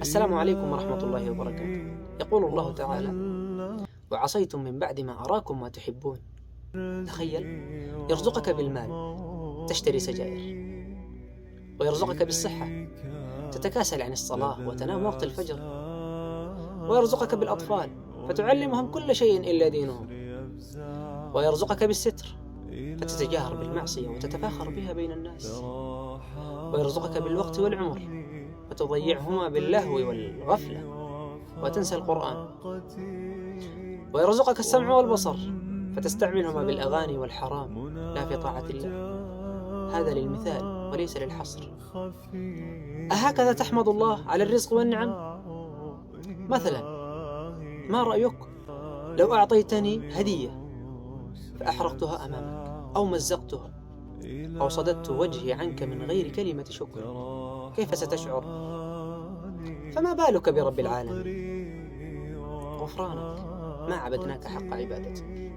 السلام عليكم ورحمة الله وبركاته. يقول الله تعالى: وعصيتم من بعد ما أراكم ما تحبون. تخيل، يرزقك بالمال تشتري سجائر، ويرزقك بالصحة تتكاسل عن الصلاة وتنام وقت الفجر، ويرزقك بالأطفال فتعلمهم كل شيء إلا دينهم، ويرزقك بالستر فتتجاهر بالمعصية وتتفاخر بها بين الناس، ويرزقك بالوقت والعمر فتضيعهما باللهو والغفلة وتنسى القرآن، ويرزقك السمع والبصر فتستعملهما بالأغاني والحرام لا في طاعة الله. هذا للمثال وليس للحصر. أهكذا تحمد الله على الرزق والنعم؟ مثلا، ما رأيك لو أعطيتني هدية فأحرقتها أمامك، أو مزقتها، أو صددت وجهي عنك من غير كلمة شكر؟ كيف ستشعر؟ فما بالك برب العالمين؟ غفرانك، ما عبدناك حق عبادتك.